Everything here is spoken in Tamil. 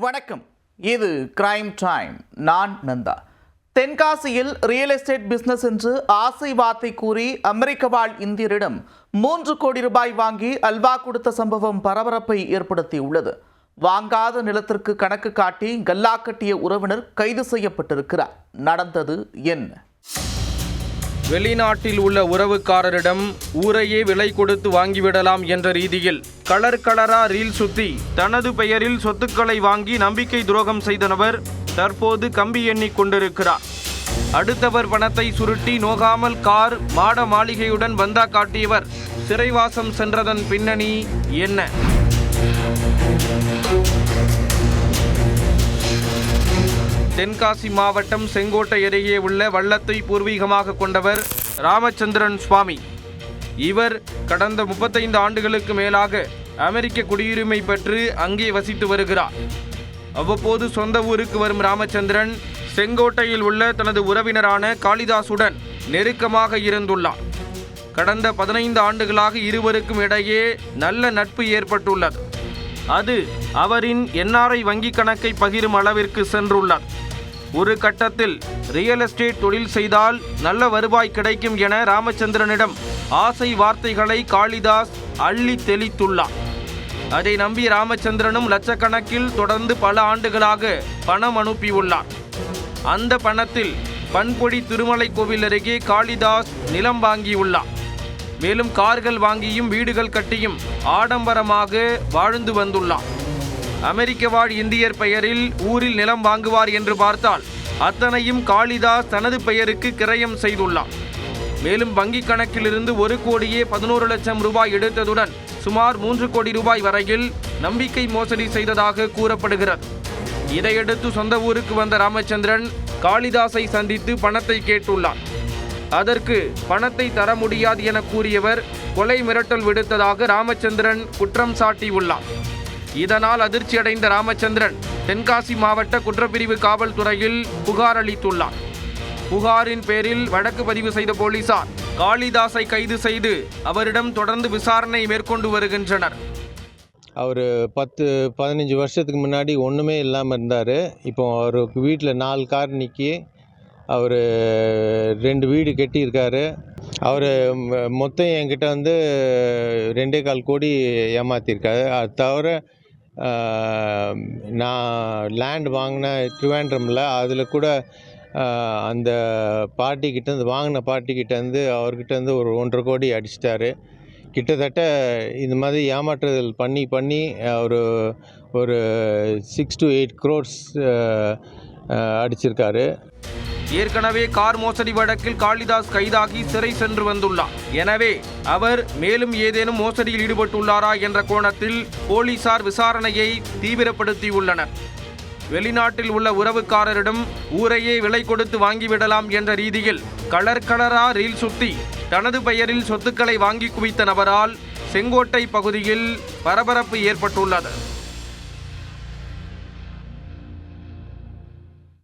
வணக்கம். இது கிரைம் டைம். நான் நந்தா. தென்காசியில் ரியல் எஸ்டேட் பிசினஸ் என்று ஆசை வார்த்தை கூறி அமெரிக்க வாழ் இந்தியரிடம் 3 கோடி ரூபாய் வாங்கி அல்வா கொடுத்த சம்பவம் பரபரப்பை ஏற்படுத்தியுள்ளது. வாங்காத நிலத்திற்கு கணக்கு காட்டி கல்லா கட்டிய உறவினர் கைது செய்யப்பட்டிருக்கிறார். நடந்தது என்ன? வெளிநாட்டில் உள்ள உறவுக்காரரிடம் ஊரையே விலை கொடுத்து வாங்கிவிடலாம் என்ற ரீதியில் கலரா ரீல் சுத்தி தனது பெயரில் சொத்துக்களை வாங்கி நம்பிக்கை துரோகம் செய்த நபர் தற்போது கம்பி எண்ணிக் கொண்டிருக்கிறார். அடுத்தவர் பணத்தை சுருட்டி நோகாமல் கார் மாட மாளிகையுடன் பந்தா காட்டியவர் சிறைவாசம் சென்றதன் பின்னணி என்ன? தென்காசி மாவட்டம் செங்கோட்டை அருகே உள்ள வள்ளத்தை பூர்வீகமாக கொண்டவர் ராமச்சந்திரன் சுவாமி. இவர் கடந்த 35 ஆண்டுகளுக்கு மேலாக அமெரிக்க குடியுரிமை பெற்று அங்கே வசித்து வருகிறார். அவ்வப்போது சொந்த ஊருக்கு வரும் ராமச்சந்திரன் செங்கோட்டையில் உள்ள தனது உறவினரான காளிதாசுடன் நெருக்கமாக இருந்துள்ளார். கடந்த 15 ஆண்டுகளாக இருவருக்கும் இடையே நல்ல நட்பு ஏற்பட்டுள்ளது. அது அவரின் NRI வங்கி கணக்கை பகிரும் அளவிற்கு சென்றுள்ளது. ஒரு கட்டத்தில் ரியல் எஸ்டேட் தொழில் செய்தால் நல்ல வருவாய் கிடைக்கும் என ராமச்சந்திரனிடம் ஆசை வார்த்தைகளை காளிதாஸ் அள்ளி தெளித்துள்ளார். அதை நம்பி ராமச்சந்திரனும் லட்சக்கணக்கில் தொடர்ந்து பல ஆண்டுகளாக பணம் அனுப்பியுள்ளார். அந்த பணத்தில் பண்பொடி திருமலை கோவில் அருகே காளிதாஸ் நிலம் வாங்கியுள்ளார். மேலும் கார்கள் வாங்கியும் வீடுகள் கட்டியும் ஆடம்பரமாக வாழ்ந்து வந்துள்ளார். அமெரிக்க வாழ் இந்தியர் பெயரில் ஊரில் நிலம் வாங்குவார் என்று பார்த்தால் அத்தனையும் காளிதாஸ் தனது பெயருக்கு கிரயம் செய்துள்ளார். மேலும் வங்கி கணக்கிலிருந்து 1 கோடியே 11 லட்சம் ரூபாய் எடுத்ததுடன் சுமார் 3 கோடி ரூபாய் வரையில் நம்பிக்கை மோசடி செய்ததாக கூறப்படுகிறது. இதையடுத்து சொந்த ஊருக்கு வந்த ராமச்சந்திரன் காளிதாஸை சந்தித்து பணத்தை கேட்டுள்ளார். அதற்கு பணத்தை தர முடியாது என கூறியவர் கொலை மிரட்டல் விடுத்ததாக ராமச்சந்திரன் குற்றம் சாட்டியுள்ளார். இதனால் அதிர்ச்சியடைந்த ராமச்சந்திரன் தென்காசி மாவட்ட குற்றப்பிரிவு காவல்துறையில் புகார் அளித்துள்ளார். புகாரின் பேரில் வழக்கு பதிவு செய்த போலீசார் காளிதாஸை கைது செய்து அவரிடம் தொடர்ந்து விசாரணை மேற்கொண்டு வருகின்றனர். அவர் 10-15 வருஷத்துக்கு முன்னாடி ஒன்றுமே இல்லாமல் இருந்தார். இப்போ அவருக்கு வீட்டில் 4 கார் நிற்கி அவர் 2 வீடு கட்டியிருக்காரு. அவர் மொத்தம் என்கிட்ட 2.25 கோடி ஏமாற்றிருக்காரு. அது தவிர நான் லேண்ட் வாங்கினேன் திருவேண்டரமில். அதில் கூட அந்த பார்ட்டிக்கிட்டேருந்து வாங்கின பார்ட்டிக்கிட்டேருந்து அவர்கிட்டேருந்து ஒரு 1.5 கோடி அடிச்சிட்டாரு. கிட்டத்தட்ட இந்த மாதிரி ஏமாற்றுதல் பண்ணி ஒரு 6 to 8 crores அடிச்சிருக்காரு. ஏற்கனவே கார் மோசடி வழக்கில் காளிதாஸ் கைதாகி சிறை சென்று வந்துள்ளார். எனவே அவர் மேலும் ஏதேனும் மோசடியில் ஈடுபட்டுள்ளாரா என்ற கோணத்தில் போலீசார் விசாரணையை தீவிரப்படுத்தியுள்ளனர். வெளிநாட்டில் உள்ள உறவுக்காரரிடம் ஊரையே விலை கொடுத்து வாங்கிவிடலாம் என்ற ரீதியில் கலரா ரீல் சுத்தி தனது பெயரில் சொத்துக்களை வாங்கி குவித்த நபரால் செங்கோட்டை பகுதியில் பரபரப்பு ஏற்பட்டுள்ளது.